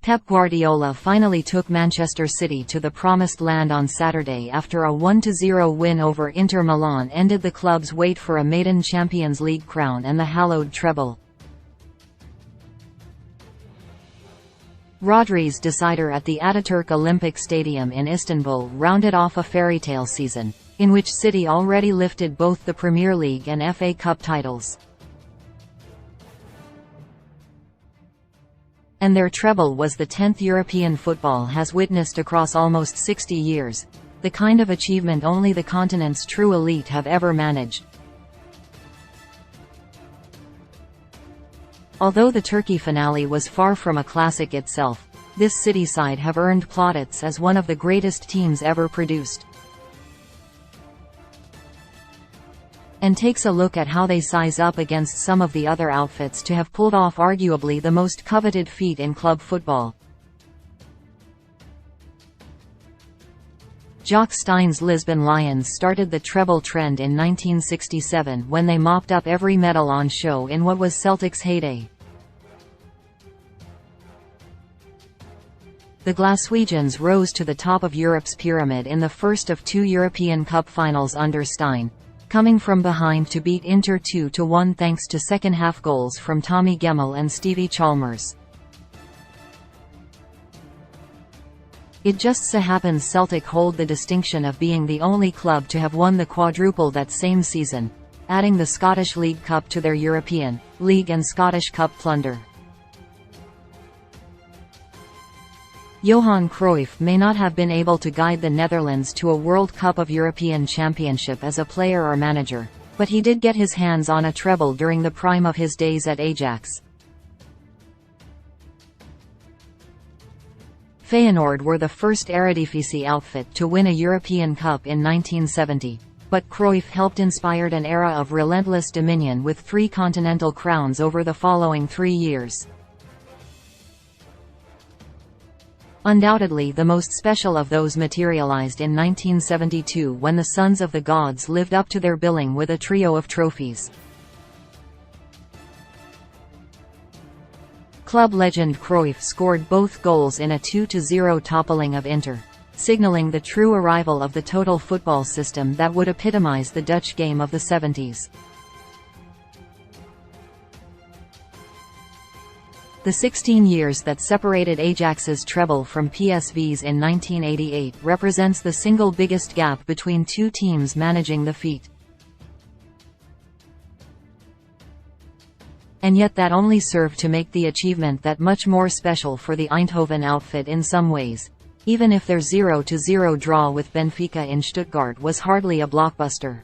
Pep Guardiola finally took Manchester City to the promised land on Saturday after a 1-0 win over Inter Milan ended the club's wait for a maiden Champions League crown and the hallowed treble. Rodri's decider at the Ataturk Olympic Stadium in Istanbul rounded off a fairy-tale season, in which City already lifted both the Premier League and FA Cup titles. And their treble was the 10th European football has witnessed across almost 60 years, the kind of achievement only the continent's true elite have ever managed. Although the Turkey finale was far from a classic itself, this City side have earned plaudits as one of the greatest teams ever produced. And takes a look at how they size up against some of the other outfits to have pulled off arguably the most coveted feat in club football. Jock Stein's Lisbon Lions started the treble trend in 1967 when they mopped up every medal on show in what was Celtic's heyday. The Glaswegians rose to the top of Europe's pyramid in the first of two European Cup finals under Stein, coming from behind to beat Inter 2-1 thanks to second-half goals from Tommy Gemmell and Stevie Chalmers. It just so happens Celtic hold the distinction of being the only club to have won the quadruple that same season, adding the Scottish League Cup to their European, League and Scottish Cup plunder. Johan Cruyff may not have been able to guide the Netherlands to a World Cup of European Championship as a player or manager, but he did get his hands on a treble during the prime of his days at Ajax. Feyenoord were the first Eredivisie outfit to win a European Cup in 1970, but Cruyff helped inspire an era of relentless dominion with 3 continental crowns over the following 3 years. Undoubtedly the most special of those materialized in 1972 when the Sons of the Gods lived up to their billing with a trio of trophies. Club legend Cruyff scored both goals in a 2-0 toppling of Inter, signaling the true arrival of the total football system that would epitomize the Dutch game of the 70s. The 16 years that separated Ajax's treble from PSV's in 1988 represents the single biggest gap between two teams managing the feat. And yet that only served to make the achievement that much more special for the Eindhoven outfit in some ways, even if their 0-0 draw with Benfica in Stuttgart was hardly a blockbuster.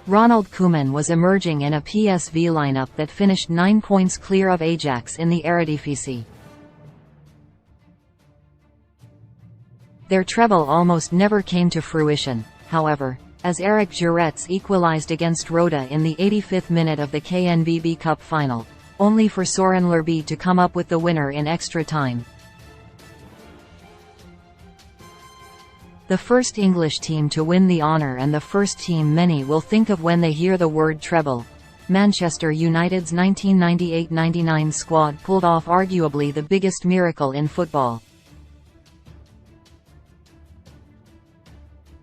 Ronald Koeman was emerging in a PSV lineup that finished 9 points clear of Ajax in the Eredivisie. Their treble almost never came to fruition, however, as Eric Giretz equalized against Roda in the 85th minute of the KNVB Cup final, only for Soren Lerby to come up with the winner in extra time. The first English team to win the honour and the first team many will think of when they hear the word treble. Manchester United's 1998-99 squad pulled off arguably the biggest miracle in football.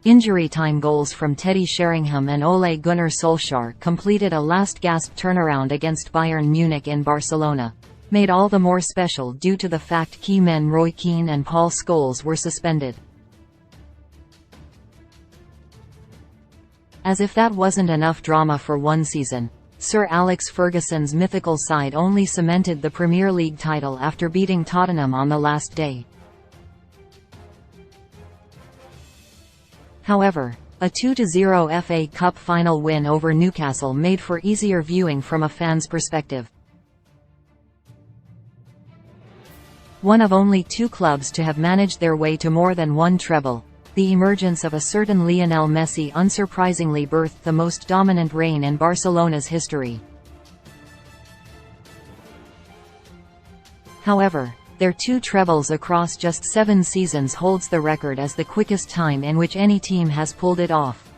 Injury-time goals from Teddy Sheringham and Ole Gunnar Solskjaer completed a last-gasp turnaround against Bayern Munich in Barcelona, made all the more special due to the fact key men Roy Keane and Paul Scholes were suspended. As if that wasn't enough drama for one season, Sir Alex Ferguson's mythical side only cemented the Premier League title after beating Tottenham on the last day. However, a 2-0 FA Cup final win over Newcastle made for easier viewing from a fan's perspective. One of only 2 clubs to have managed their way to more than one treble, the emergence of a certain Lionel Messi unsurprisingly birthed the most dominant reign in Barcelona's history. However, their 2 trebles across just 7 seasons holds the record as the quickest time in which any team has pulled it off.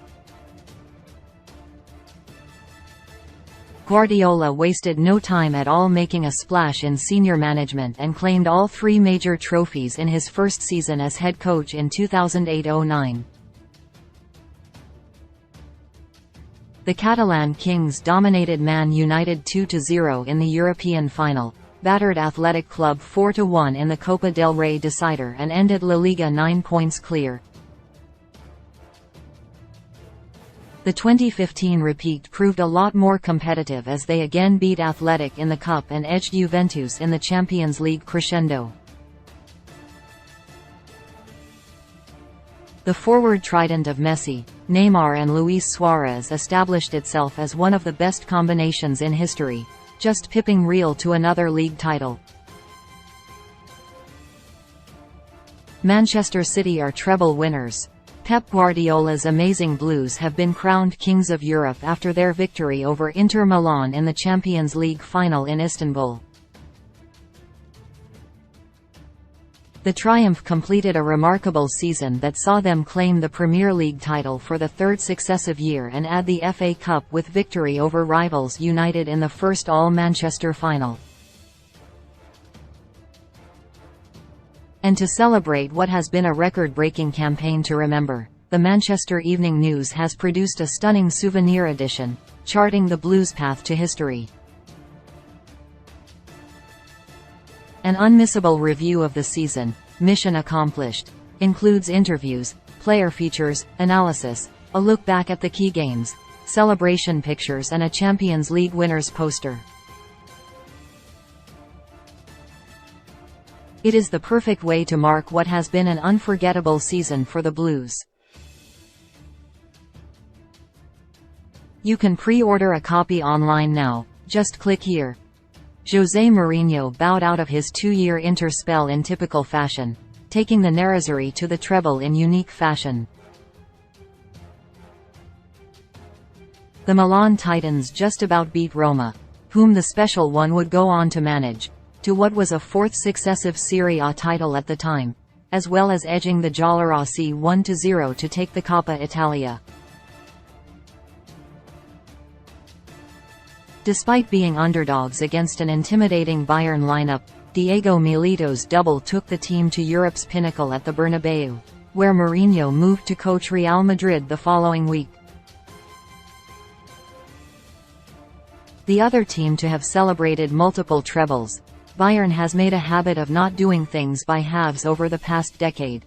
Guardiola wasted no time at all, making a splash in senior management and claimed all 3 major trophies in his first season as head coach in 2008-09. The Catalan Kings dominated Man United 2-0 in the European final, battered Athletic Club 4-1 in the Copa del Rey decider, and ended La Liga 9 points clear. The 2015 repeat proved a lot more competitive as they again beat Athletic in the Cup and edged Juventus in the Champions League crescendo. The forward trident of Messi, Neymar and Luis Suarez established itself as one of the best combinations in history, just pipping Real to another league title. Manchester City are treble winners. Pep Guardiola's amazing Blues have been crowned kings of Europe after their victory over Inter Milan in the Champions League final in Istanbul. The triumph completed a remarkable season that saw them claim the Premier League title for the 3rd successive year and add the FA Cup with victory over rivals United in the first All-Manchester final. And to celebrate what has been a record-breaking campaign to remember, the Manchester Evening News has produced a stunning souvenir edition, charting the Blues' path to history. An unmissable review of the season, mission accomplished, includes interviews, player features, analysis, a look back at the key games, celebration pictures and a Champions League winners poster. It is the perfect way to mark what has been an unforgettable season for the Blues. You can pre-order a copy online now, just click here. José Mourinho bowed out of his 2-year Inter spell in typical fashion, taking the Nerazzurri to the treble in unique fashion. The Milan Titans just about beat Roma, whom the special one would go on to manage, to what was a 4th successive Serie A title at the time, as well as edging the Giallorossi 1-0 to take the Coppa Italia. Despite being underdogs against an intimidating Bayern lineup, Diego Milito's double took the team to Europe's pinnacle at the Bernabeu, where Mourinho moved to coach Real Madrid the following week. The other team to have celebrated multiple trebles, Bayern has made a habit of not doing things by halves over the past decade.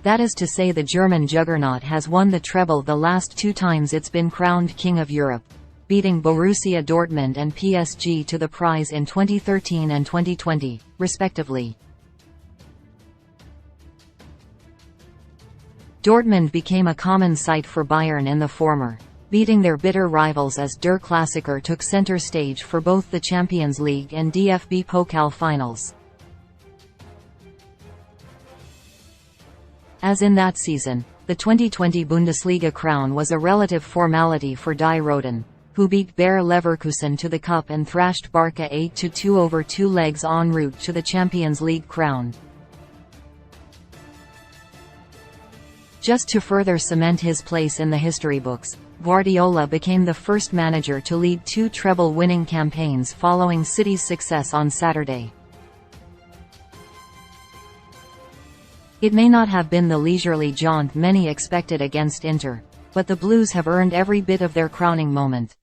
That is to say, the German juggernaut has won the treble the last 2 times it's been crowned King of Europe, beating Borussia Dortmund and PSG to the prize in 2013 and 2020, respectively. Dortmund became a common sight for Bayern in the former, beating their bitter rivals as Der Klassiker took center stage for both the Champions League and DFB Pokal finals. As in that season, the 2020 Bundesliga crown was a relative formality for Die Roten, who beat Bayer Leverkusen to the cup and thrashed Barca 8-2 over 2 legs en route to the Champions League crown. Just to further cement his place in the history books, Guardiola became the first manager to lead 2 treble-winning campaigns following City's success on Saturday. It may not have been the leisurely jaunt many expected against Inter, but the Blues have earned every bit of their crowning moment.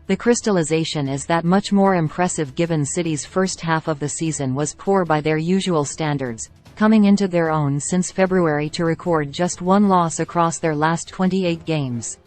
The crystallization is that much more impressive given City's first half of the season was poor by their usual standards, coming into their own since February to record just 1 loss across their last 28 games.